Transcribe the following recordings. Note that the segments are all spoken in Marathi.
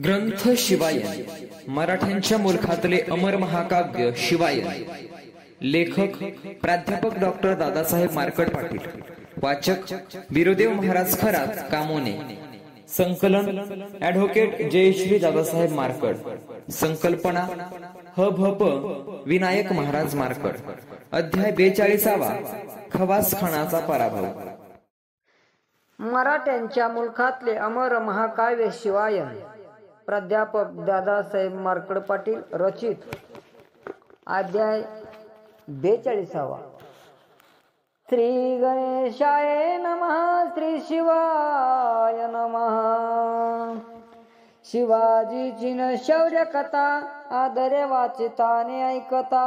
ग्रंथ शिवायन मराठ्यांच्या मुलखातले अमर महाकाव्य शिवायन। लेखक प्राध्यापक डॉक्टर दादासाहेब मार्कड पाटील। वाचक बिरुदेव महाराज खरात कामोने। संकलन ॲडव्होकेट जयश्री दादासाहेब मार्कड। संकल्पना ह भ प विनायक महाराज मार्कड। अध्याय 42 खवास खानाचा पराभव। मराठ्यांच्या मुलखातले अमर महाकाव्य शिवायन। प्राध्यापक दादासाहेब मार्कड पाटील रचित। अध्याय 42। श्री गणेशाय नमः। श्री शिवाय नमः। शिवाजीची न शौर्य कथा आदरे वाचिताने ऐकता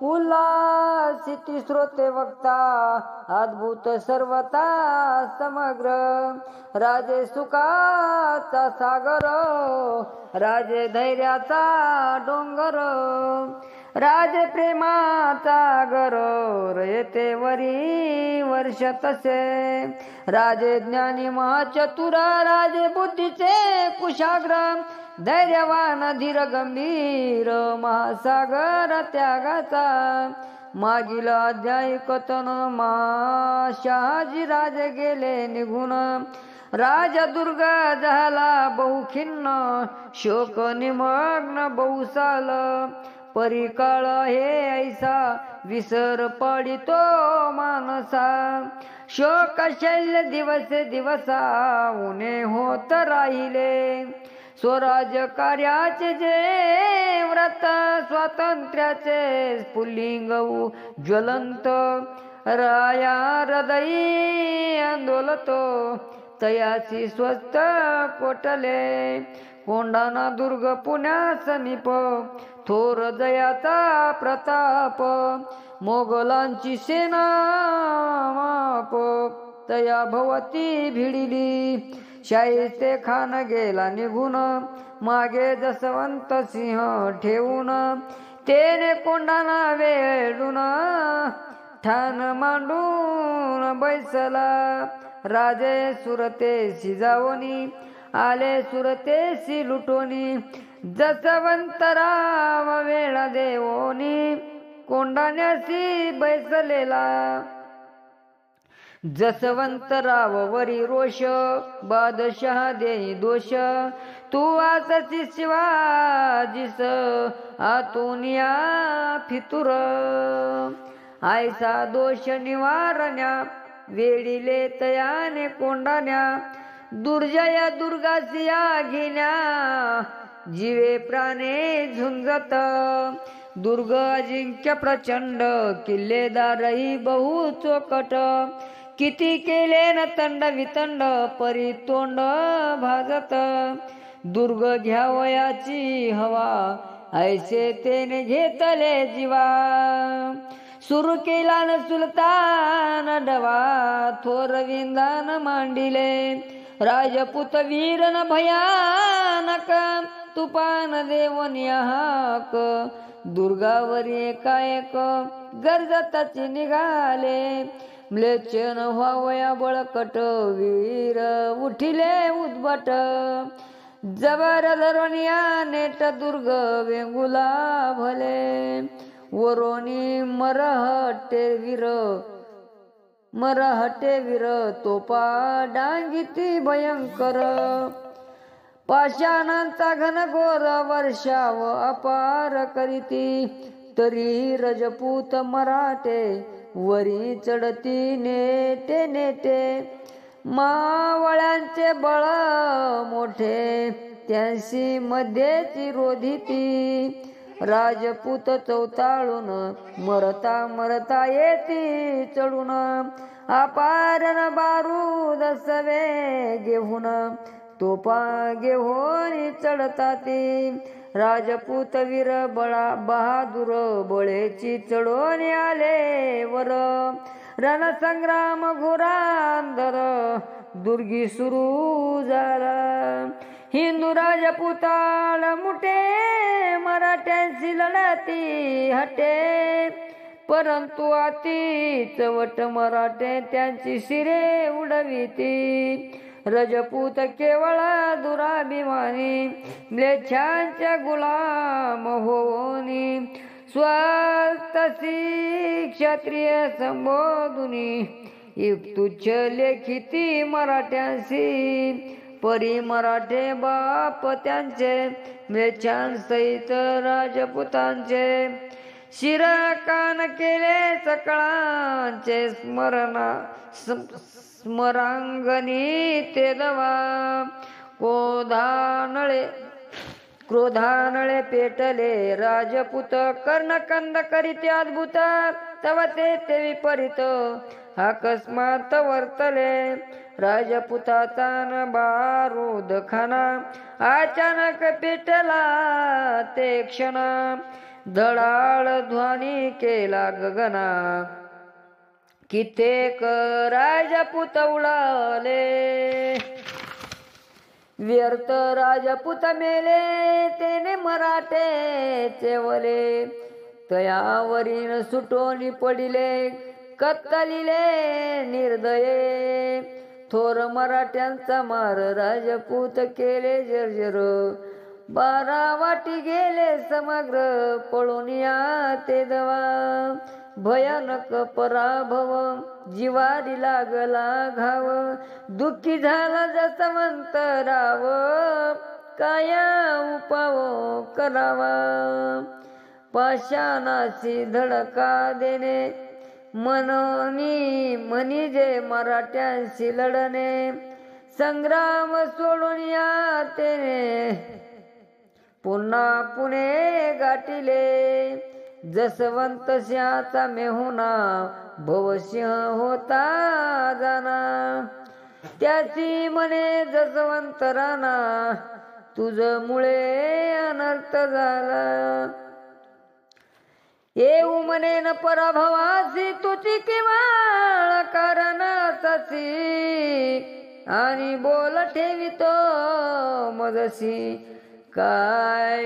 उल्हासिती श्रोते वक्ता अद्भुत सर्वता समग्र राजे सुखाचा सागर राजे धैर्याचा डोंगर राजे प्रेमाचा गर येते वरी वर्ष तसे राजे ज्ञानी महाचतुर राजे बुद्धीचे कुशाग्र धैर्यवान धीर गंभीर महासागर त्यागाचा मागील अध्याय कथन शहाजी राजे गेले निघून राजा दुर्ग झाला बहुखिन्न शोक निमग्न बहुसाल परिकाळ हे ऐसा विसर पडितो मानसा शोक शैल्य दिवसे दिवसा उणे होत राहिले स्वराज्य कार्याचे जे व्रत स्वातंत्र्याचे स्फुल्लिंग ज्वलंत राया हृदयी आंदोलत तयासी स्वस्त कोटले कोंढाणा दुर्ग पुण्या समीप थोर जयाचा प्रताप मोगलांची सेना माप तया भवती भिडिली शाहिस्ते खान गेला निघून मागे जसवंत सिंह ठेवून तेने कोंढाणा वेडून ठाण मांडून बैसला राजे सुरतेसी जावनी आले सुरतेसी लुटोनी जसवंतराव वेळा देवोनी कोंढाण्यासी बैसलेला जसवंतराव वरी रोष बादशाह देई दोष तू आसची शिवाजीस आतुनिया फितुर आयसा दोष निवारण्या वेडिले तयाने कोंढाण्या दुर्जय दुर्गासिया घेण्या जीवे प्राणे झुंजत दुर्ग अजिंक्य प्रचंड किल्लेदारही बहु चोकट किती केले न तंड वितंड परी तोंड भाजत दुर्ग घ्यावयाची हवा ऐसे तेने घेतले जीवा सुरू केला न सुलतान डवा थोर विंदान मांडिले राजपूत वीर न भयानक तुपान देवनी हाक दुर्गावरी एकाएक गर्जताची निघाले म्लेच्छन व्हावया बळकट वीर उठिले उद्भट जबर धरोनिया नेट दुर्ग वेंगुला भले वरोनी मरहटे वीर तोपा डांगिती भयंकर पाषाणांचा घनघोर वर्षाव अपार करीती तरी रजपूत मराठे वरी चढती नेटे नेटे मावळ्यांचे बळ मोठे त्यांशी मध्येची रोधिती राजपूत चौताळून मरता मरता येती चढून अपारण बारूद सवे घेऊन तोपा घेऊन चढताती राजपूत वीर बळा बहादूर बळेची चढून आले वर रणसंग्राम घोरांदर दुर्गी सुरू झाला हिंदू राजपुताळ मुठे मराठ्यांशी लढती हटे परंतु अति चवट मराठे त्यांची शिरे उडविती रजपूत केवळ दुराभिमानी म्लेच्छांच्या गुलाम होनी स्वतसी क्षत्रिय संबोधुनी तुच्छ लेखिती मराठ्यांशी परी मराठे बाप त्यांचे म्लेच्छांसहित राजपुतांचे शिर कान केले सकळांचे स्मरांगणी ते दवा क्रोधानळे पेटले राजपूत कर्णकंद करीते अद्भुत तव ते विपरीत अकस्मात वर्तले राजपुताचा न बारूद खाना अचानक पेटला ते क्षण धडाळ ध्वनी केला गगना कित्येक राजपूत उडाले व्यर्थ राजपूत मेले तेने मराठे चेवले तयावरीन सुटोनी पडिले कत्तलिले निर्दये थोर मराठ्यांचा मार राजपूत केले जर्जर 12 वाटी गेले समग्र पळोनिया ते दवा भयानक पराभव जीवारी लागला घाव दुःखी झाला जसवंत राव काया उपाव करावा पाषाणाशी धडका देणे मनी जे मराठ्यांशी लढणे संग्राम सोडून या तेने पुन्हा पुणे गाठिले जसवंत सिंहाचा मेहुणा भवसिंह होता जाना त्याची म्हणे जसवंत राणा तुझ मुळे अनर्थ झाला येऊ म्हणे न पराभवासी तुझी किंवा कारणाची आणि बोल ठेवितो मजसी काय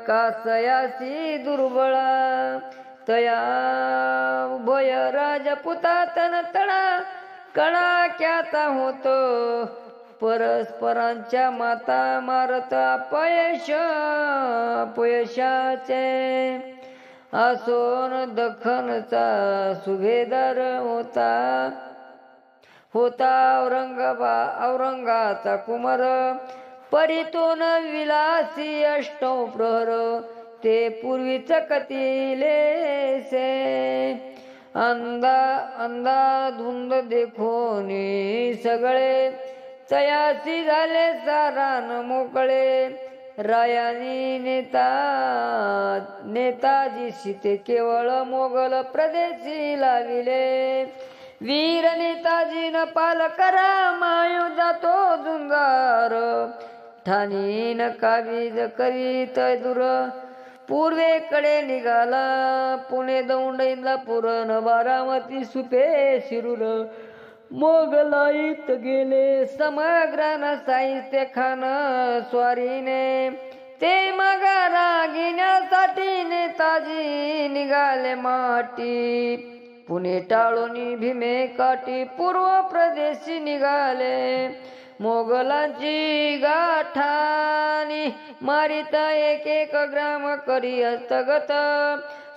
कासयासी दुर्बळा तया भय राजपुतातन तळा कळा क्याचा होतो परस्परांच्या माता मारत अपयशाचे आसोन दखनचा सुभेदार होता औरंगाचा कुमार परितून विलासी अष्टौ प्रहर ते पूर्वीच कतिले से अंदा धुंद देखोनी सगळे तयासी झाले सारान मोकळे रायानी नेताजी सीते केवळ मोगल प्रदेशी लाविले वीर नेताजी न पाल करा मायो जातो झुंजार ठाणी न कावीज करीत दूर पूर्वेकडे निघाला पुणे दौंड इंदापूर न बारामती सुपे शिरूर मोगलाईत गेले समग्र न साहित्य खान स्वारीने ते माघारा घेण्यासाठी नेताजी निघाले माटी पुणे टाळून भीमे काठी पूर्व प्रदेशी निघाले मोगलांची गाठानी मारिता एक एक ग्राम करी हस्तगत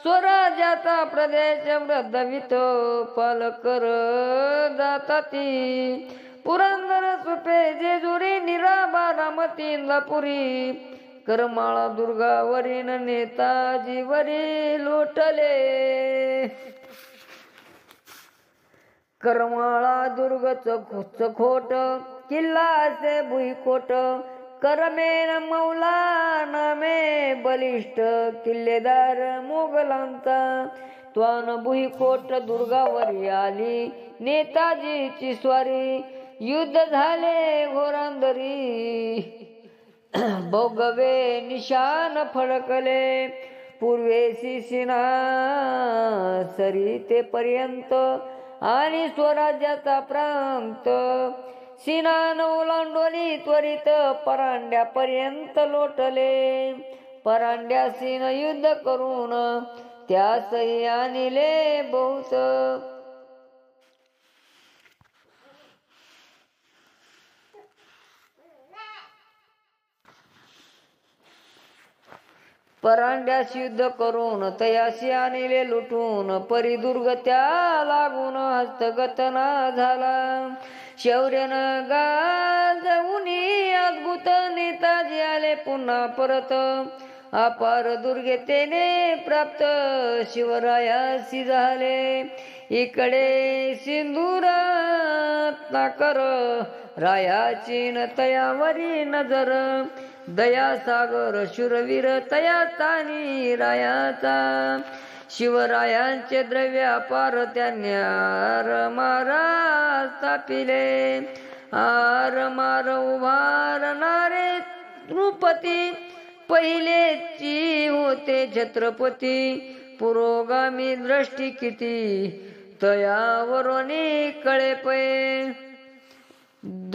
स्वराज्याचा प्रदेश वृद्धवित पालकर जाताती पुरंदर सुपे जेजुरी निरा बारामती इंदापुरी करमाळा दुर्गावरी नेताजीवरी लोटले करमाळा दुर्ग चखोट किल्ला असे भुईकोट करमेन मौलाना मे बलिष्ठ किल्लेदार मोगलांचा त्वान भुईकोट दुर्गावरी आली नेताजीची स्वारी युद्ध झाले घोरांदरी भोगवे निशान फडकले पूर्वेसी सीना सरी ते पर्यंत आणि स्वराज्याचा प्रांत सीना ओलांडोली त्वरित परांड्यापर्यंत लोटले परांड्यासीन युद्ध करून त्यासही आणले बहुत परांड्यास युद्ध करून तयासी आणले लुटून, परिदुर्ग त्या लागून हस्तगत ना झाला. शौर्यन गाजवुनी अद्भुत नेताजी आले पुन्हा परत, अपार दुर्गतेने प्राप्त शिवरायासी झाले. इकडे सिंधुरत्नाकर रायाची न तयावरी नजर, दयासागर शूरवीर तया तानी रायाचा. शिवरायांचे द्रव्य अपार त्यांनी आरमारा स्थापिले, आरमार उभारणारे नृपती पहिलेची होते छत्रपती. पुरोगामी दृष्टी किती तयावरोनी कळे पै,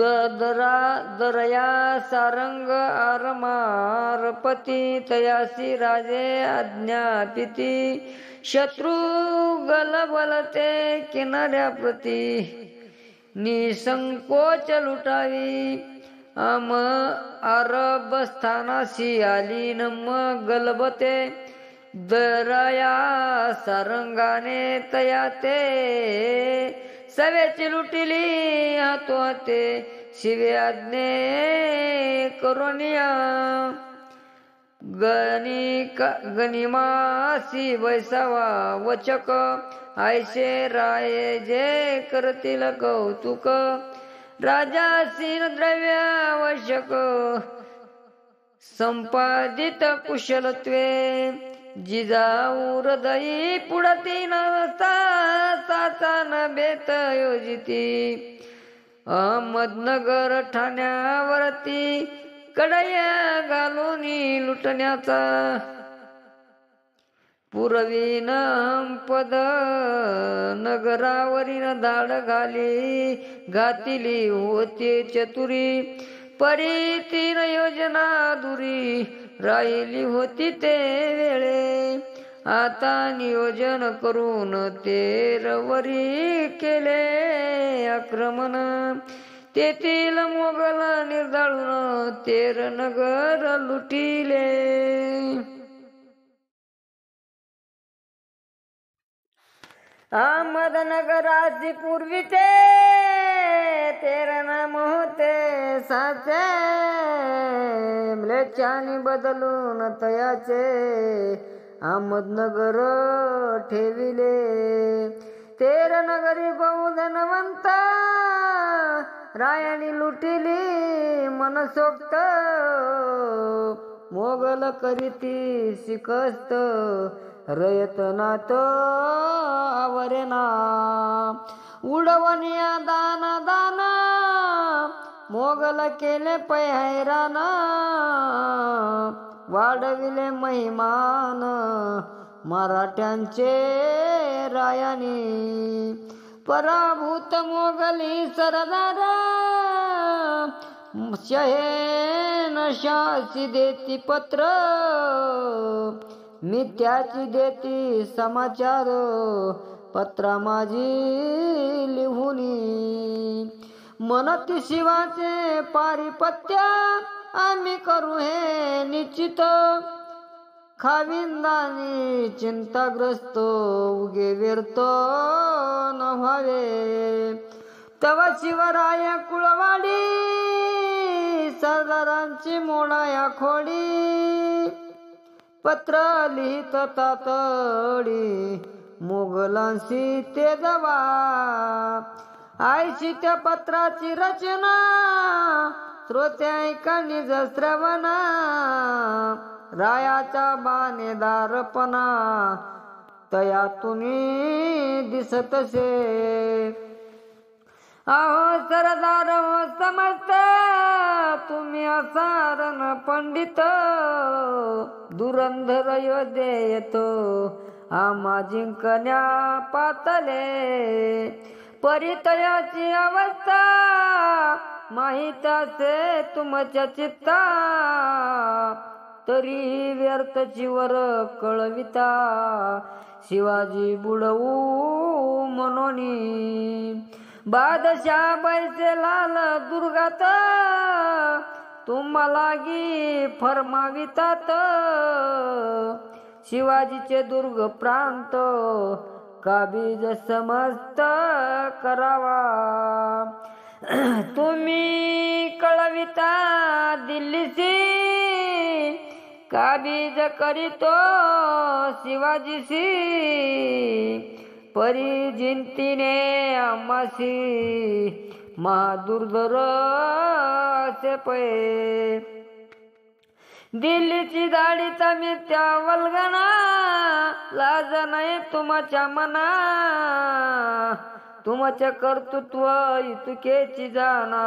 दरया सारंग आरमारपती. तयासी राजे आज्ञापिती, शत्रू गलबलते किनाऱ्याप्रती. निसंकोच लुटावी अरब स्थानासी आली नम गलबते. दरया सारंगाने तया ते सवेची लुटिली हातोहाते. शिवे आज्ञे करोनिया गनिमासी वैसावा वचक. आयशे राये जे करतील कौतुक, राजासीन द्रव्य आवश्यक. संपादित कुशलत्वे जिजाऊ हृदयी पुढती नसता, साचा न बेत योजिती. अहमदनगर ठाण्यावरती कडया घालूनी लुटण्याचा. पुरवीन पद नगरावरीन धाड घातिली होते चतुरी. परी तीन योजना दुरी राहिली होती ते वेळे. आता नियोजन करून तेरवरी केले आक्रमण. तेथील मोगल निर्दाळून तेर नगर लुटिले. अहमदनगराची पूर्वीचे तेर नाम होते साचे. म्लेच्छानी बदलून तयाचे अहमदनगर ठेविले. तेर नगरी बहुधनवंत रायानी लुटिली मनसोक्त. मोगल करीती शिकस्त रयतनाथ आवरेना. उडवनिया दान दान मोगल केले पै हैराण. वाढविले महिमान मराठ्यांचे रायानी. पराभूत मोगली सरदार शहेनशासी देती पत्र. मिथ्याची देती समाचार पत्रा माझी लिहुनी. मनती शिवाचे पारिपत्य आम्ही करू हे निश्चित. खाविंदानी चिंताग्रस्त उगे व्यर्थ न व्हावे. तव शिवराया कुळवाडी सरदारांची मोडाया खोडी. पत्र लिहित तातडी मोगलांशी ते दवा. आयशी त्या पत्राची रचना श्रोते ऐका निज श्रवणा. रायाचा बाणेदारपणा तयातून दिसतसे. अहो सरदार हो समस्त तुम्ही असारण पंडित. दुरंधर योद्धे येतो आम्हा जिंकण्या पातले. परितयाची अवस्था माहित असे तुमच्या चित्ता. तरी व्यर्थची वर कळविता शिवाजी बुडवू मनोनी. बादशाह बैसे लाल दुर्गात तुम्हाला गी फरमावितात शिवाजीचे दुर्ग प्रांत काबीज समस्त करावा तुम्ही कळविता दिल्लीसी काबीज करीतो शिवाजीसी परी जिंतीने आम्हासी महादुर्धर असे पै दिल्लीची दाढीचा मित्या वल्गना लाज नाही तुमच्या मना तुमचे कर्तृत्व इतुकेची जाना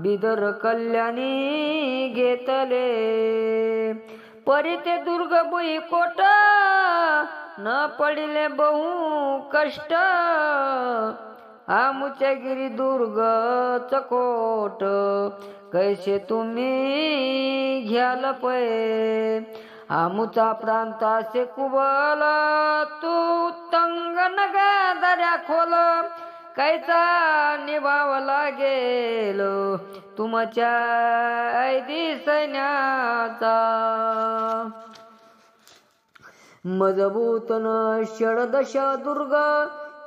बिदर कल्याणी घेतले परी ते दुर्ग बुई कोट न पडिले बहु कष्ट आमुच्या गिरी दुर्ग चकोट कैसे तुम्ही घ्याल पै आमुचा प्रांत असे कुबल तू तंग नग दर्या खोल कैसा निभावला गेल तुमच्या ऐदी सैन्याचा मजबूत न षडदश दुर्ग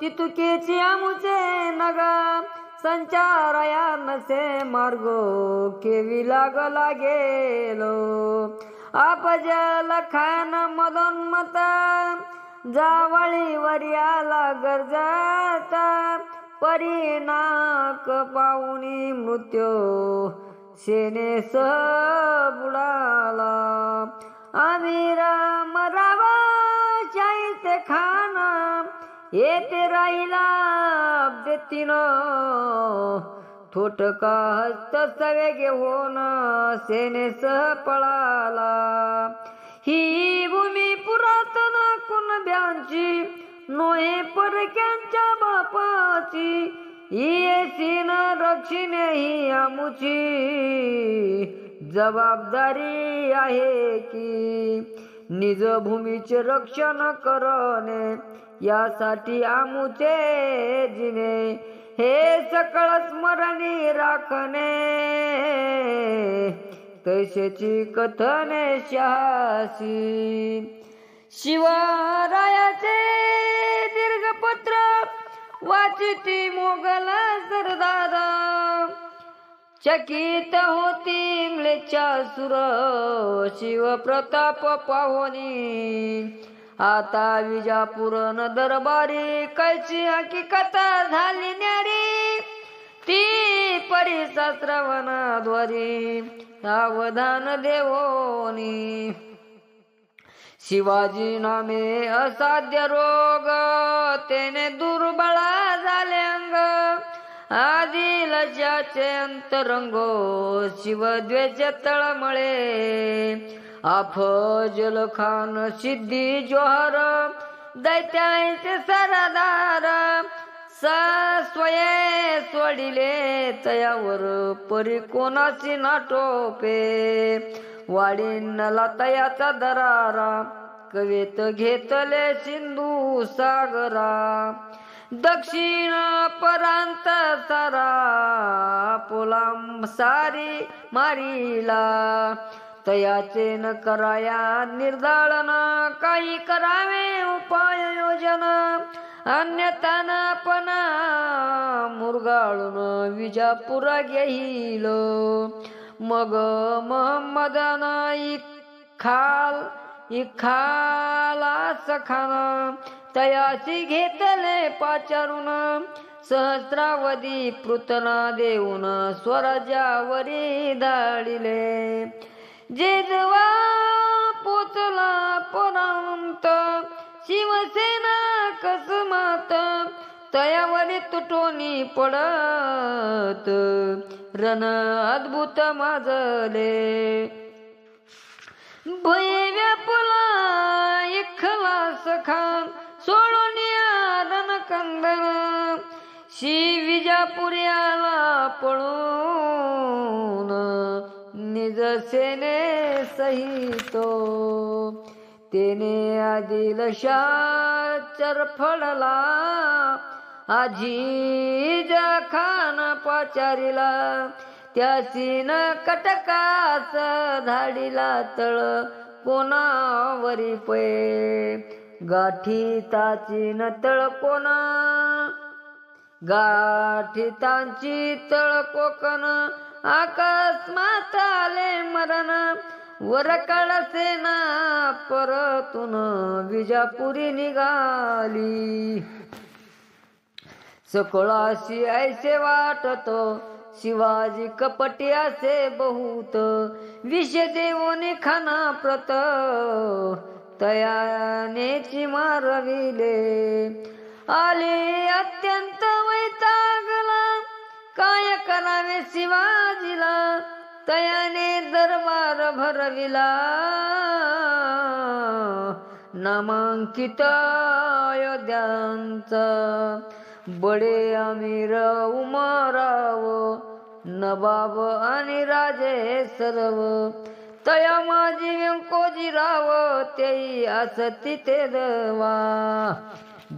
तितुकेची आमुचे नग संचारया नसे मार्ग केवी लागला गेलो अपजल खान मदोन्मत जावळीवर याला गरजाता परिणाक पाहुनी मृत्यू सेनेस बुडाला आमिर मरावा शाहिस्ते खान येते राहिला देतीन थोटका हस्त सवे घेऊन सेनेसह पळाला ही भूमी पुरातन कुणब्यांची नोहे परक्यांच्या बापाची येसीन रक्षिणे ही आमुची जबाबदारी आहे की निज भूमीचे रक्षण करणे यासाठी आमुचे जिने हे सकळ स्मरणी राखणे तैसेची कथने शहासी शिवरायाचे दीर्घपत्र वाचिती मोगल सरदार चकित होती म्लेच्छासुर शिवप्रताप पाहोनी आता विजापूर न दरबारी कैची हकीकत झाली न्यारी ती परिशास्त्रवनाद्वारी सावधान देवोनी शिवाजी नामे असाध्य रोग तेने दुर्बळा झाले अंग आधी लज्जाचे अंतरंगो शिवद्वेष तळमळे अफजल खान सिद्धी जोहर दैत्याचे सरदार स्वये सोडिले तयावर परी कोणाची नाटोपे वाढीनला तयाचा दरारा कवेत घेतले सिंधू सागरा दक्षिण परांत सारा पोलाम सारी मारीला तयाचे न कराया निर्दाळन काही करावे उपाय योजना अन्यथा न पण मुरगाळून विजापुरा घेईल मग मोहम्मदन इखाला सखान तयाची घेतले पाचारून सहस्रावधी पृतना देऊन स्वराज्यावरी धाडिले जेजवा पोचला परांत शिवसेना कसमात तयावरी तुटोनी पडत रण अद्भुत माजले भय व्यापला इखलास खान सोडून रणकंदन विजापुर्याला पळून निज सेने सहितो तेने आदिलशाह चरफळला अझीज खान पाचारीला त्याची न कटकाच धाडीला तळ कोणावरी पै गाठी ताची न तळ कोणा गाठी तांची तळ कोकण अकस्मात आले मरण वर कळसे ना परतून विजापुरी निघाली सकळाशी ऐसे वाटतो शिवाजी कपटी असे बहुत विष देवोने खाना प्रत तयानेची मारविले आले अत्यंत वैतागला काय करावे शिवाजीला तयाने दरबार भरविला नामांकित अयोध्यांचा बडे अमीर उमराव नवाब आणि राजे सर्व तया माझी व्यंकोजीराव तेई असती ते दवा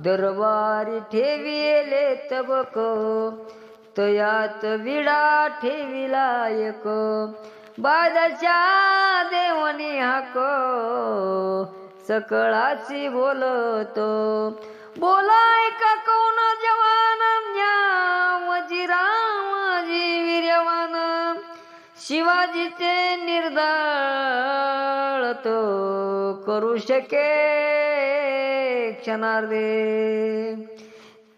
दरबारी ठेविले तबक तयात विडा ठेविला एक बादशा देवनी हाक सकळाची बोलतो बोलाय का कोण जवान वजीरामाजी वीर्यवान शिवाजीचे निर्दाळ तो करू शके क्षणार्धे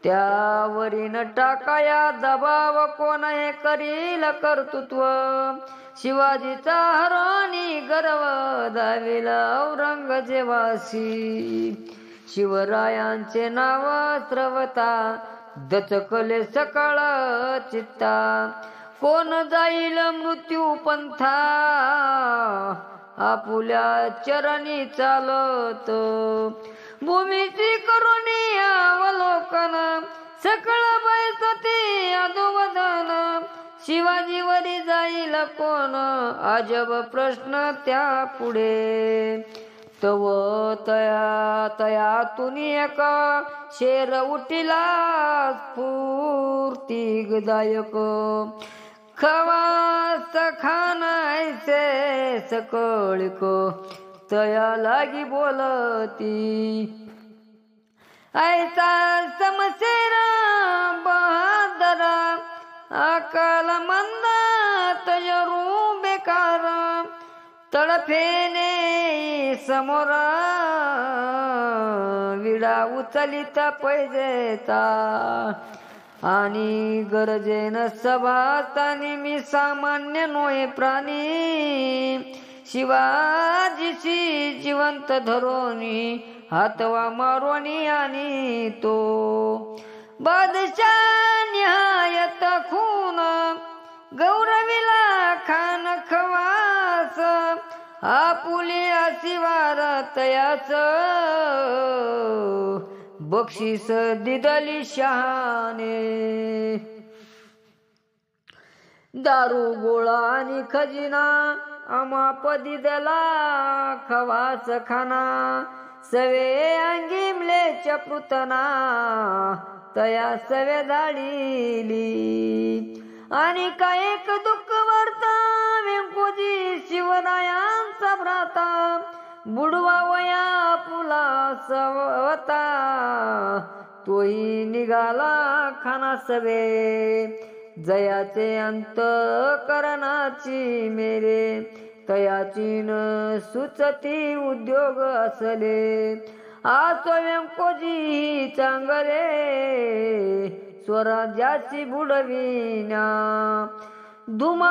त्यावरी न टाकाया दबाव कोण हे करील कर्तृत्व शिवाजीचा हरणी गर्व दाविला औरंगजेबासी शिवरायांचे नाव स्रवता दचकले सकळ चित्ता कोण जाईल मृत्यू पंथा आपुल्या चरणी चालत भूमीची करुणी अवलोकन सकळ बैसते अधोवदन शिवाजीवरी जाईल कोण अजब प्रश्न त्या पुढे तव तया तयातून एक शेर उठिला स्फूर्तिदायक खवास खान ऐसे सकळिक तया लागी बोलती ऐसा समशेर बहादर अकल मंद तयरू बेकार तळफेने समोर विडा उचलित पैजेचा आणि गरजेन सभास्थानी मी सामान्य नोये प्राणी शिवाजीशी जिवंत धरोनी हातवा मारोनी आणि तो बादशा निहायत खून गौरविला खान खवास आपुलिया शिवार तयाच बक्षीस दिदली शहाने दारू गोळा आणि खजिना अमाप दिदला खवास खाना सवे अंगिमले चपृतना तया सवे धाडिली आणि का एक दुःख वार्ता व्यंकोजी शिवरायांचा भ्राता बुडवा वया पुला सवता तोही निघाला खाना सवे जयाचे अंत करणाची मेरे तयाची न सुचती उद्योग असले आसो व्यंकोजी चांगले स्वराज्याची बुडविण्या धुमा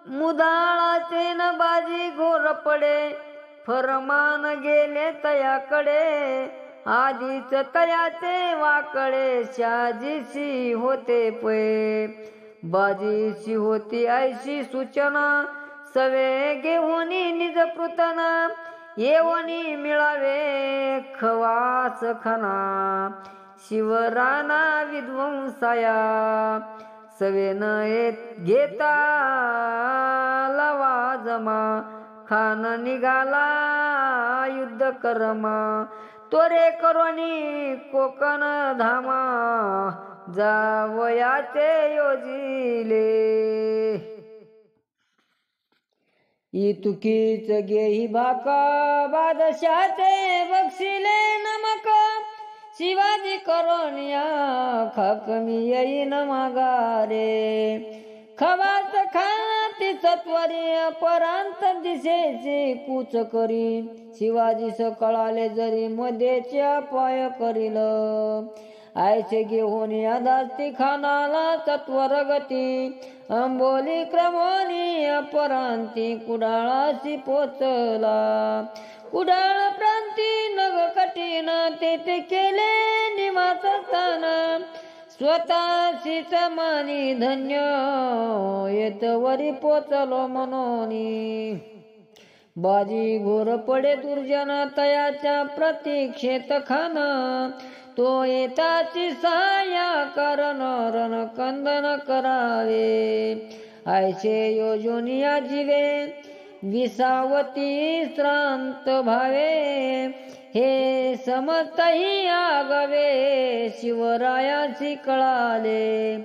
मुदाळाचे न बाजी घोर पडे फरमान गेले तयाकडे आधीच तयाचे वाकडे शहाजीशी होते पै बाजीशी होती ऐशी सूचना सवे घेऊनी निज पृतना येवनी मिळावे खवास खाना शिवराना विध्वंसाया सवेन घेता लवा जमा खान निघाला युद्ध करमा तोरे करोनी कोकण धामा जावयाचे योजिले. इतुकीच गेही भाका बादशाचे बक्षिले नमक. शिवाजी करोनिया खाकमी येईन मागारे. खवाच खाती सत्वरी अपरांत दिशेची कूच करी. शिवाजी कळाले जरी मध्येच्या पाय करील. आयचे घेऊन या दास्ती खानाला सत्वर गती. अंबोली क्रमोनी अपरांती कुडाळाशी पोचला. कुडाळ प्रांती नग कठीण तेथे केले निवास स्थान. स्वतःशीच मानी धन्य येतवरी पोचलो मनोनी. बाजी घोर पडे दुर्जन तयाच्या प्रतीक्षेत खान. तो येताची सहाय्या करण रण कंदन करावे. आयशे योजनिया जीवे विसावती श्रांत भावे. हे समतही आगवे शिवरायाची कळाले.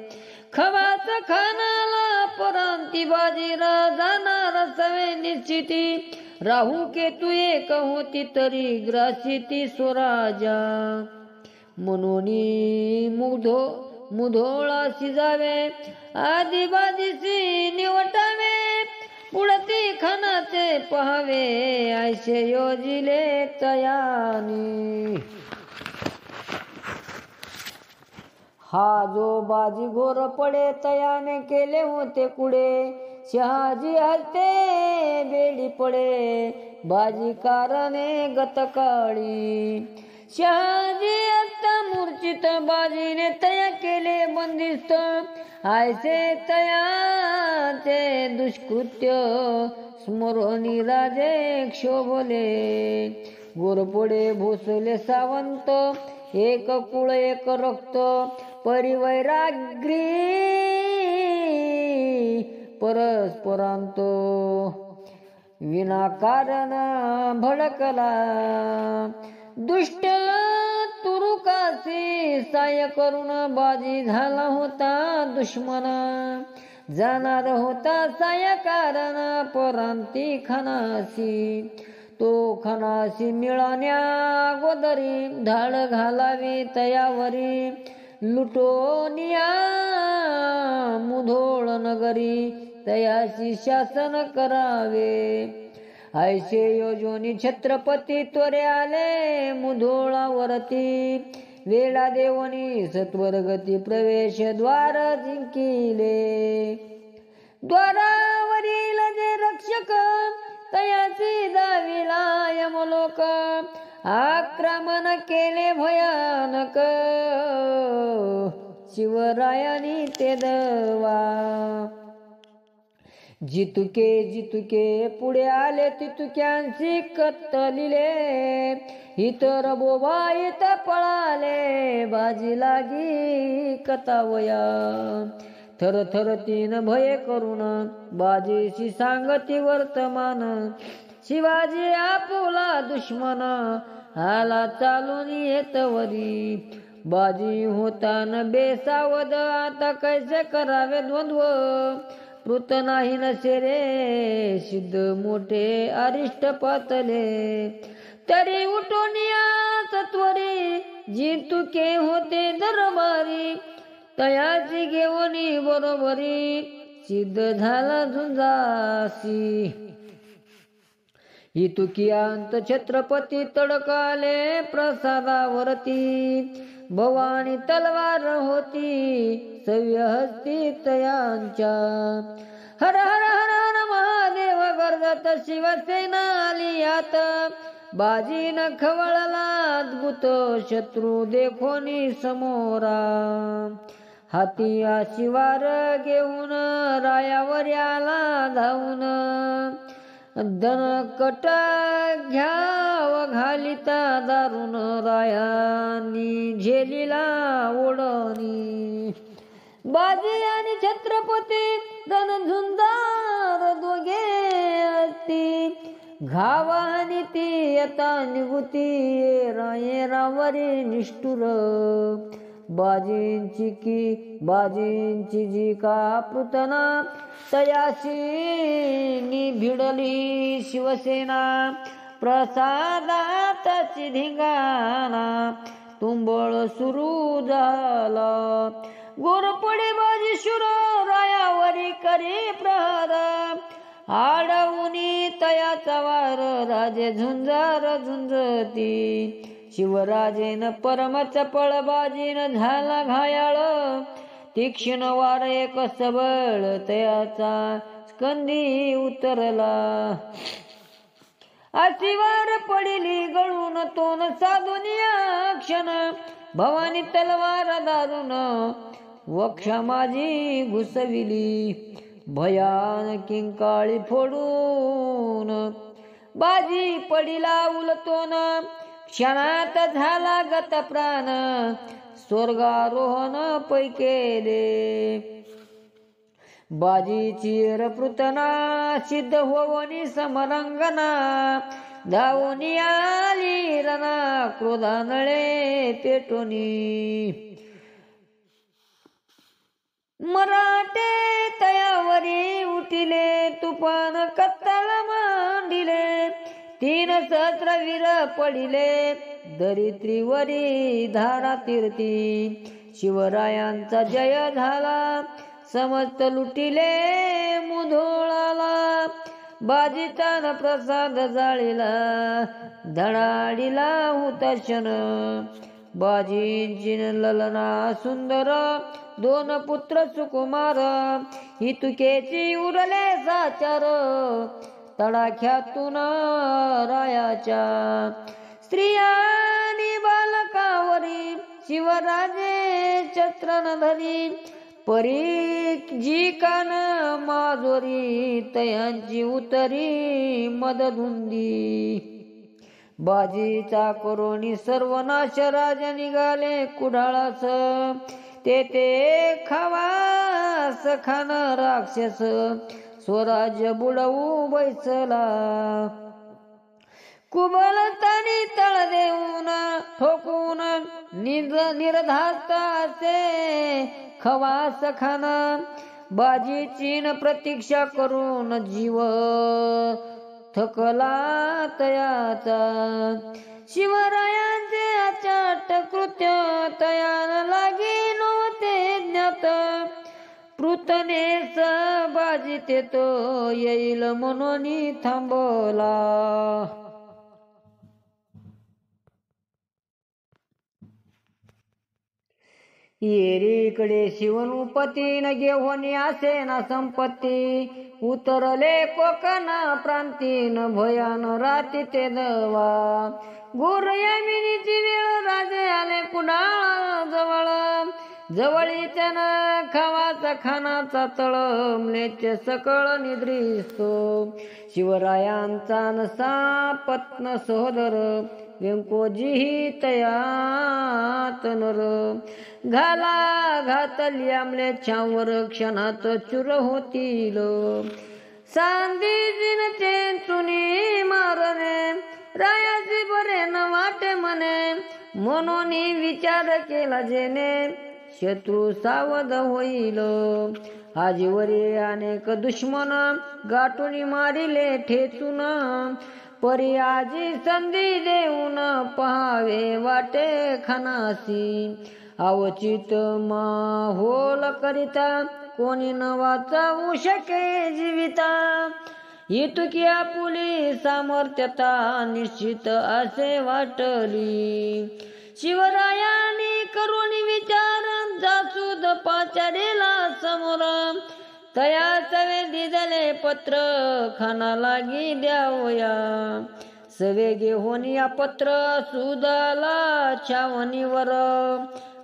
खवाच खानाला परांती बाजीरा जाणार सवे निश्चिती. राहू केतू एक होती तरी ग्रासिती स्वराजा. मनोनी मुधोळाशी जावे आधी बाजीची निवटावे. पुढती खानाचे पहावे आयशे योजिले तयानी. हा जो बाजी घोर पडे तयाने केले होते कुडे. शहाजी हसते बेडी पडे बाजी कारणे गतकाळी. शहाजी असता मूर्छित बाजीने तया केले बंदिस्त. आयसे तयाचे दुष्कृत्य स्मरोनी राजे क्षोभले. गोरपडे भोसले सावंत एक कुळ एक रक्त. परिवैराग्री परस्परांत विनाकारण भडकला. दुष्ट तुरुकासी साय करून बाजी झाला होता दुश्मन. जाणार होता साय कारण परांती खानासी. तो खानासी मिळाल्या गोदरी धाड घालावी तयावरी. लुटोनिया मुधोळ नगरी तयाशी शासन करावे. आयशे योजोनी छत्रपती त्वरे आले मुधोळावरती. वेळा देवनी सत्वरगती प्रवेश द्वार जिंकिले. द्वारावरील जे रक्षक तयाची दाविला यमलोक. आक्रमण केले भयानक शिवरायानी ते दवा. जितुके पुढे आले तितुक्यांची कत्तलिले. इतर बोबा इथ पळाले बाजी लागी कतावया. थर तीन भये करून बाजीशी सांगती वर्तमान. शिवाजी आपुला दुश्मन आला चालून येतवरी. बाजी होतान बेसावद आता कैसे करावे द्वंद्व. पृत नाही नसे रे सिद्ध मोठे अरिष्ट पातले. तरी उठून या सत्वरी जितुके होते दरबारी. तयाची घेऊनी बरोबरी सिद्ध झाला झुंजासी. इतुकियांत छत्रपती तडकाले प्रसादावरती. भवानी तलवार होती सव्य हस्ती तयांच्या. हर हर हर हर महादेव गर्जत शिवसेना आली यात. बाजी न खवळला अद्भुत शत्रू देखोनी समोरा. हाती शिवार घेऊन रायावर आला धावून. दणकट घ्याव घालिता दारुण रायांनी झेलीला ओढणी. बाजी आणि छत्रपती रणझुंजार दोघे असती. घावानी ती आता निघुती रायेरावरी निष्ठुर. बाजींची जी का पृतना तयाशी भिडली शिवसेना प्रसादाची धिंगाणा तुंबळ सुरू झाला गोरपडे बाजी शुर रायावरी करी प्रहार आडवुनी तयाचा वार राजे झुंजार झुंजती शिवराजेन परम चपळ बाजीन झाला घायाळ तीक्ष्ण वार एक सबळ तयाचा स्कंदी उतरला असिवार पडिली गळून तोन साधुनिया क्षण भवानी तलवार दारुण वक्षा माझी घुसविली भयान किंकाळी फोडून बाजी पडिला उलटून क्षणात झाला गत प्राण स्वर्गारोहण पैकेले बाजीची रपृतना सिद्ध होवनी समरंगना धावून आली रणा क्रोधानळे पेटोनी मराठे तयावरी उठिले तुफान कत्तल मांडिले 3 सहस्र वीर पडिले दरित्रीवरी धारा तीर्थी शिवरायांचा जय झाला समस्त लुटिले मुधोळाला बाजीचा प्रसाद जाळीला धडाडीला हुताशन बाजींची ललना सुंदर 2 पुत्र सुकुमार हितुकेची उरले साचार तडाख्यातून रायाच्या स्त्रियांनी बालकावरी शिवराजे छत्रन धरी परी जी कान माजोरी तयांची उतरी मदधुंदी बाजीचा करोनी सर्वनाश राजा निघाले कुडाळास तेथे खवास खान राक्षस स्वराज्य बुडवू बैसला कुबलतानी तळ देऊन ठोकून निर्धास्त असे खवास खाना बाजीची प्रतीक्षा करून जीव थकला तयाचा शिवरायांचे अचाट कृत्य तयान लागी नव्हते ज्ञात पृतनेस बाजी तेतो येईल म्हणून थांबला येरीकडे शिवनुपतीन घेऊन असे ना संपत्ती उतरले कोकणा प्रांतीन भयान राती ते दवा गुर यमिनीची वेळ राजे आले कुडाळ जवळ जवळीच्या ना खवाचा खानाचा तळमलेचे सकळ निद्रिस्तो शिवरायांचा नसा पत्न सहोदर व्यंकोजीही तयात नर घाला घातली आमले छावर क्षणात चुर होतील सांदी चुनी मारणे रायाची बरे न वाटे म्हणे म्हणून विचार केला जेने शत्रू सावध होईल आजीवरी अनेक दुश्मन गाठून मारिले ठेचून परी आजी संधी देऊन पहावे वाटे खानासी अवचित माहोल करिता कोणी न वाचवू शके जीविता इतकी आपुली सामर्थ्यता निश्चित असे वाटली शिवरायांनी करून विचार जासूद पाचारेला समोर तया सवे दिदले पत्र खाना लागी द्यावया सवे घेऊन या पत्र सुदाला छावणीवर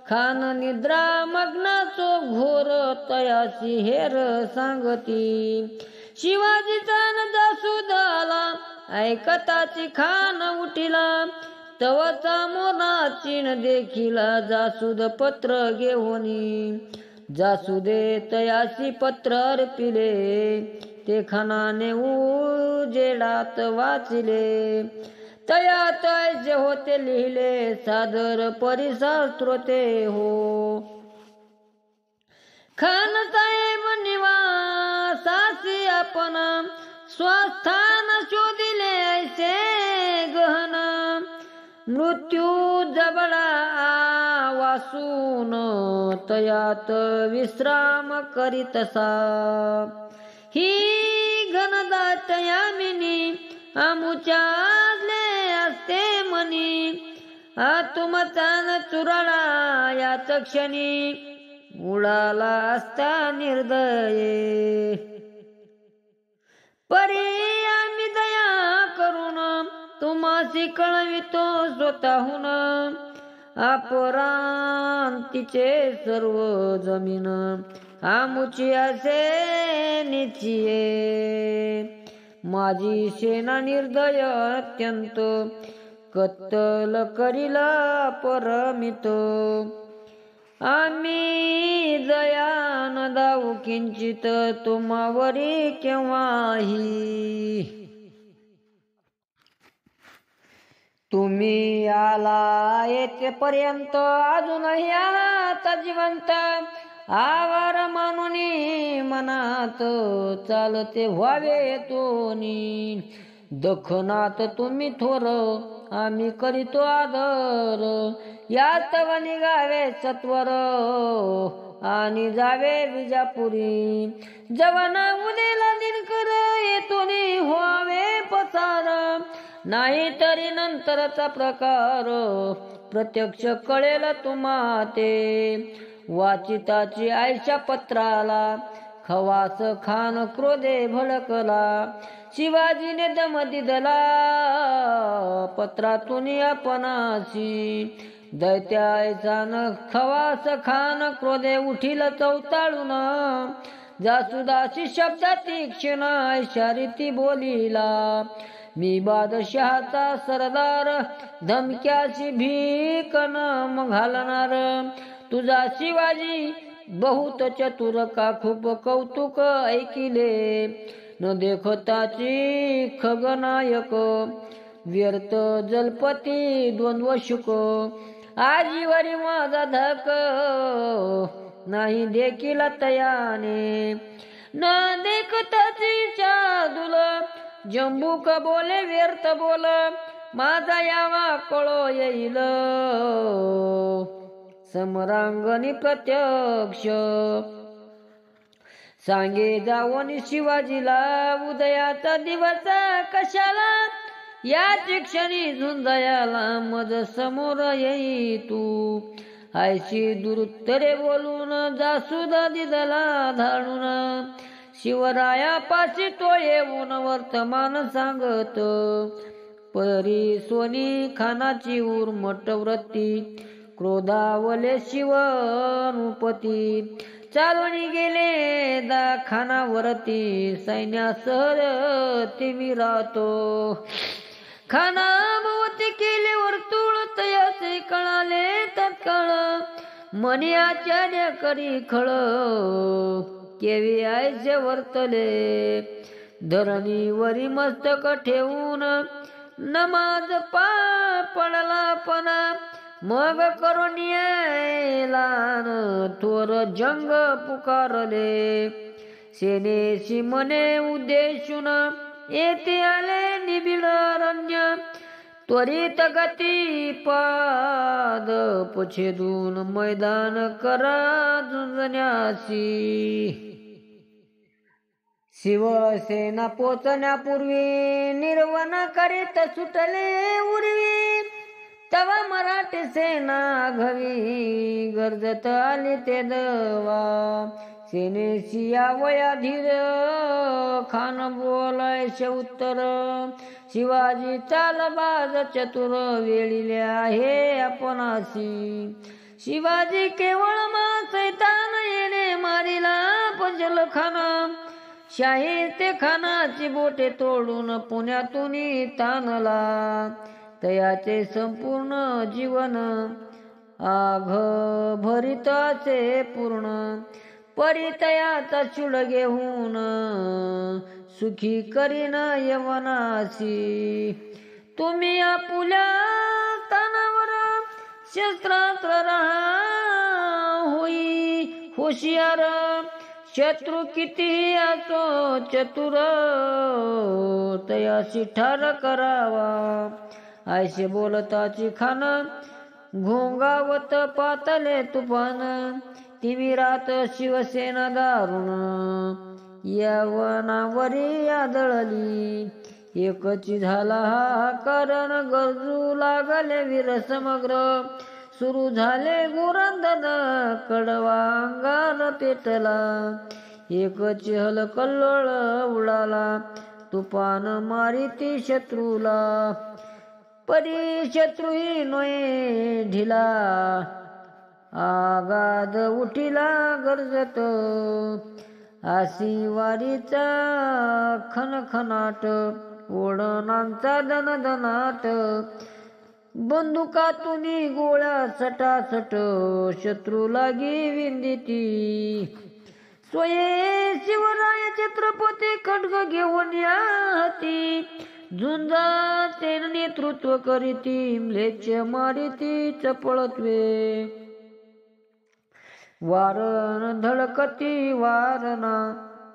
खान निद्रा मग्नाचो घोर तयासी हेर सांगती शिवाजीचा न जासूदाला ऐकताची खान उठिला तवचा मोनाची न देखिला जासूद पत्र घेऊनी जासूदे तयासी पत्र अर्पिले ते खानाने उजेडात वाचिले तयात ऐसे होते लिहिले सादर परिशास्त्रोते हो. खान साहेब निवासासी आपण स्वस्थान शोधिले ऐसे गहन. मृत्यू जबडा वासून तयात विश्राम करीतसा. ही घनदाट यामिनी आमुच्याले असते मनी. तुमचान चुराळा याच क्षणी उडाला असता निर्दये. परी आम्ही दया करून तुम्हासी कळवितो स्वतःहून. अपरांतीचे सर्व जमीन आमुची असे निचिये. माझी सेना निर्दय अत्यंत कत्तल करीला परमित. आम्ही दया न दाऊ किंचित तुम्हावरी केव्हाही. तुम्ही आला येथेपर्यंत अजूनही आहात जिवंत. आवार मानून मनात चालते व्हावे तोनी. दखनात तुम्ही थोर आम्ही करीतो आदर. यातव निघावे सत्वर आणि जावे विजापुरी. जवन उदेला दिनकर येतोनी व्हावे पसार. नाही तरी नंतरचा प्रकार प्रत्यक्ष कळेल तुम्हा ते. वाचिताची आयशा पत्राला खवास खान क्रोधे भडकला. शिवाजीने दम दिदला पत्रातून आपणाशी. दैत्याचा न खवास खान क्रोधे उठील चौताळून. जासुदासी शब्दा तीक्ष्ण आयशा रीती बोलिला. मी बादशहाचा सरदार धमक्याची भीक न घालणार. तुझा शिवाजी बहुत चतुर का खूप कौतुक ऐकिले. न देखताची खगनायक व्यर्थ जलपती द्वंद्व शुक. आजीवरी माझा धक नाही देखील तयाने. न देखताची चादुल जंबूक बोले व्यर्थ बोल. माझा यावा कळो येईल समरांगणी प्रत्यक्ष. सांगे जावनी शिवाजीला उदयाचा दिवस कशाला. याच क्षणी झुंजायाला मज समोर येई तू. आयशी दुरुत्तरे बोलून जासुदा दिदला धाडून. शिवरायापाशी तो येऊन वर्तमान सांगत. परी सोनी खानाची उर्मट वृत्ती. क्रोधावले शिवनुपती. चालून गेले खानावरती. सैन्यासह तिमी राहतो. खानाभोवती केले वर्तुळ तयाचे कळाले तत्काळ. मनी आचार्य करी खळ केवी आयचे वर्तले. धरणीवरी मस्तक ठेवून नमाज पडला पण. मग करून यायला थोर जंग पुकारले. सेनेशी मने उद्देशून येथे आले निबिड अरण्य. त्वरित गती पाद पछेदून मैदान करा झुंजण्यासी. शिवसेना पोचण्यापूर्वी निर्वण करीत सुटले उर्वी. तवा मराठी सेना घवी गरजत आली ते दवा. सेनेशी यावया धीर खान बोलायचे उत्तर. शिवाजी चालबाज चतुर वेळिले आहे आपणाशी. शिवाजी केवळ मा सैतान येणे मारिला पंजल खाना. शाही ते खानाची बोटे तोडून पुण्यातून तानला. तयाचे संपूर्ण जीवन आघ भरिताचे पूर्ण. परितयाचा चुड घेऊन सुखी करीन यवनासी. तुम्ही आपुल्या स्थानावर शस्त्रास्त्र राहा होई हुशियार, शत्रू किती असो चतुर तयाशी ठार करावा. ऐसे बोलताची खान घोंगावत पातले तुफान, तिमिरात शिवसेना दारुण यवनावरी आदळली. एकची झाला हाहाकार, गरजू लागले वीर समग्र, सुरू झाले गुरंदन कडवा अंगार पेटला. एकची हलकल्लोळ उडाला, तुफान मारिती शत्रूला, परी शत्रूही नोये ढिला, आगाद उठिला गरजत. आसी वारीचा खनखनाट, ओढणांचा दणदणाट, बंदुकातून गोळ्या सटासट, शत्रू लागी विंदिती. स्वये शिवराय छत्रपती खड्ग घेऊन या हाती, झुंजाचे नेतृत्व करीती, म्लेच्छ मारिती चपळत्वे. वारण धडकती वारणा,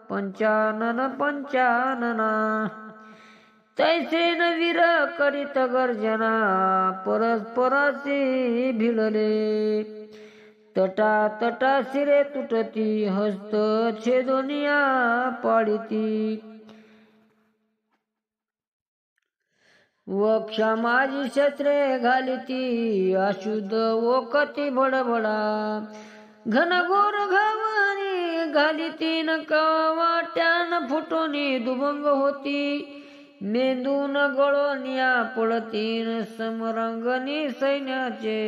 पंचानन पंचानना, तैसेन वीर करीत गर्जना, परस्पराशी भिडले. तटा तटा शिरे तुटती, हस्त छेदोनिया पाडिती. वक्षा माझी शस्त्रे घालिती, अशुद्ध ओकती बडबडा, घनघोर घावारी घालिती न कवाट्यान फुटोनी दुभंग होती. मेंदून गळोनिया पळतीन समरंगणी सैन्याचे,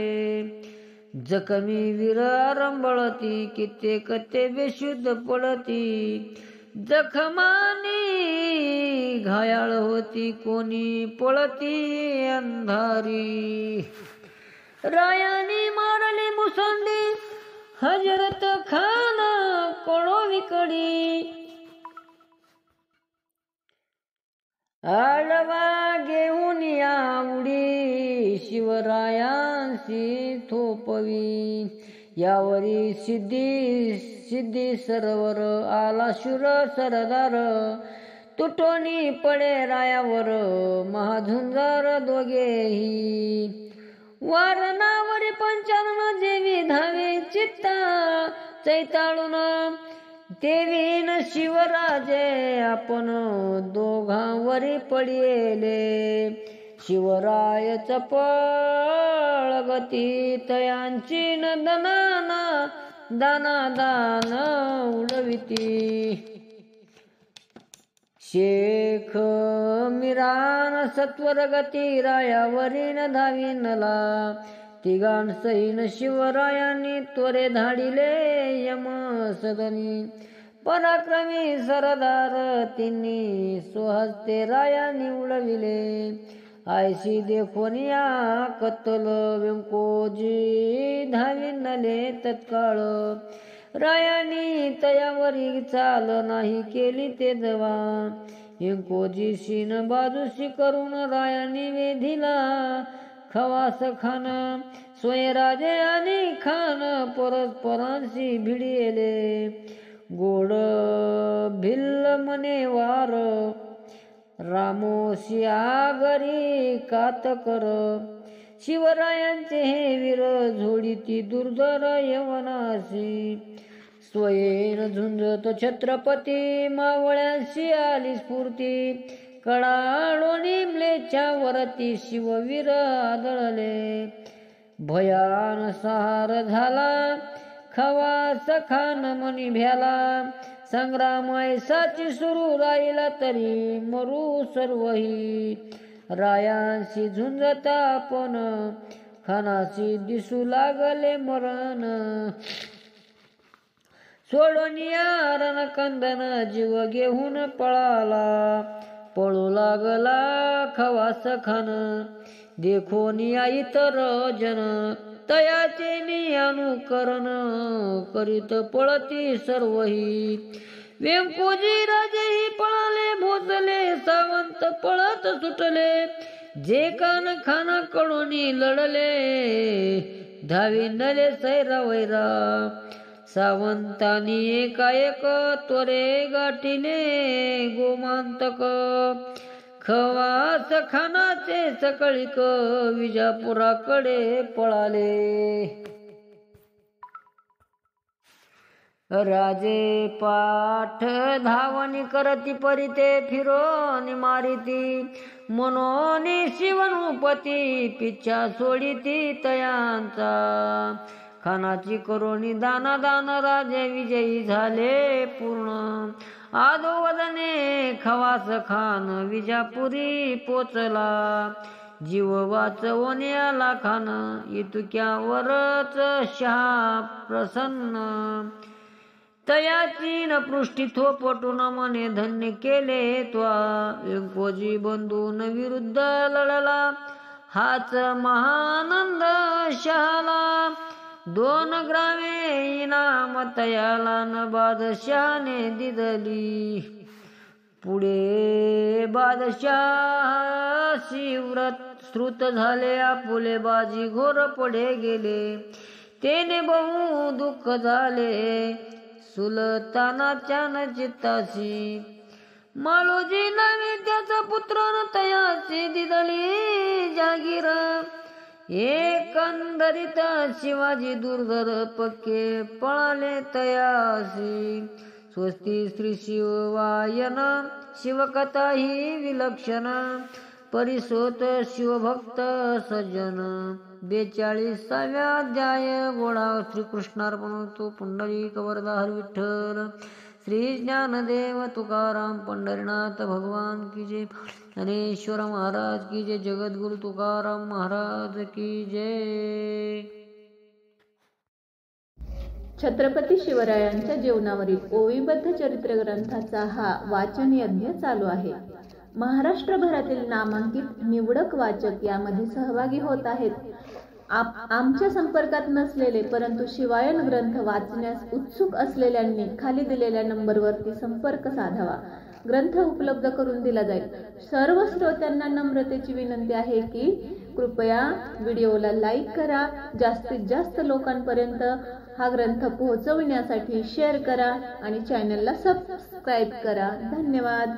जखमी वीर आरंबळती, कित्येक ते बेशुद्ध पडती. जखमानी घायाळ होती, कोणी पळती अंधारी. रायानी मारली मुसंडी, हजरत खान कोळोविकडी. आडवा घेऊन या उडी, शिवरायांशी थोपवी. यावरी सिद्धी सिद्धी सरवर, आला शूर सरदार, तुटोनी पडे रायावर, महाझुंजार दोघेही. वारणावरी पंचानन जेवी धावे चित्ता, चैताळून देवीन शिवराजे आपण, दोघांवरी पडिले. शिवराय चपळ गती, तयांची नदनाना दाना दान उडविती. शेख मिरान सत्वर गती, रायावरीन धाविनला. तिघां सैन शिवरायांनी त्वरे धाडिले यम सदनी. पराक्रमी सरदार तिन्ही स्वहस्ते रायांनी उडविले. आयशी देखोनिया कत्तल, व्यंकोजी धाविनले तत्काळ. रायांनी तयावरी चाल नाही केली ते जवा. व्यंकोजी शीन बाजूशी करून रायांनी वेधिला खवास खान. स्वयंराजे आणि खान परस्परांशी भिडिले. गोड भिल्ल मने वार, रामोशी आगरी कातकर. शिवरायांचे हे वीर झोडीती दुर्धर यवनाशी. स्वयेन झुंजत छत्रपती, मावळ्यांशी आली स्फूर्ती. कडाळोनी म्लेच्या वरती, शिववीर आदळले. भयान सहार झाला, खवास खान मनी भ्याला. संग्राम ऐसाची सुरू राहिला, तरी मरू सर्वही. रायांशी झुंजता आपण, खानाशी दिसू लागले मरण. सोडोनिया रणकंदन, जीव घेऊन पळाला. पळू लागला खवास खान, देखोनिया इतर जन. तयाचे मी अनुकरण, करीत पळती सर्वही. व्यंकोजी राजेही पळाले, भोसले सावंत पळत सुटले. जे कान खाना कडूनी लढले धाविंडले सैरा वैरा सावंतानी एकाएक त्वरे गाठीले गोमांतक खवास खानाचे सकळीक विजापुराकडे पळाले राजे पाठ धावणी करती परिते फिरोनी मारिती मनोनी शिवनुपती पिच्छा सोडिती तयांचा खानाची करोनी दाना दान राजे विजयी झाले पूर्ण आदोवदने खवास खान विजापुरी पोचला जीव वाचवणे आला खान इतक्यावरच शहा प्रसन्न तयाची न पृष्ठी थोपटून मने धन्य केले त्वा व्यंकोजी बंधून विरुद्ध लढला हाच महानंद शहाला 2 ग्रामे इनाम तयाला न बादशाने दिदली पुढे बादशाही व्रत श्रुत झाले आपुले बाजी घोर पडे गेले तेने बहु दुःख झाले सुलतानाच्या न चित्ताशी मालोजी नावे त्याचा पुत्र न तयाची दिदली जागीर एकंदरीत शिवाजी दुर्धर पक्के पळाले तयासी स्वस्ती श्री शिववायन शिवकथा ही विलक्षण परिसोत शिवभक्त सज्जन 42व्या अध्याय गोडा श्रीकृष्णार्पणतो पुंडलिक वरदाहर विठ्ठल श्री ज्ञानदेव तुकाराम पंढरीनाथ भगवान की जय ज्ञानेश्वर महाराज की जय जगद्गुरु तुकाराम महाराज की जय। छत्रपती शिवरायांच्या जीवनावरील ओवीबद्ध चरित्र ग्रंथाचा हा वाचन यज्ञ चालू आहे। महाराष्ट्रभरातील नामांकित निवडक वाचक यामध्ये सहभागी होत आहेत। आमच्या संपर्कात नसलेले परंतु शिवायन ग्रंथ वाचण्यास उत्सुक असलेल्यांनी खाली दिलेल्या नंबरवरती संपर्क साधावा। ग्रंथ उपलब्ध करून दिला जाईल। सर्व श्रोत्यांना नम्रतेची विनंती आहे की कृपया व्हिडिओला लाईक करा, जास्तीत जास्त लोकांपर्यंत हा ग्रंथ पोहोचवण्यासाठी शेअर करा आणि चॅनलला सबस्क्राईब करा। धन्यवाद।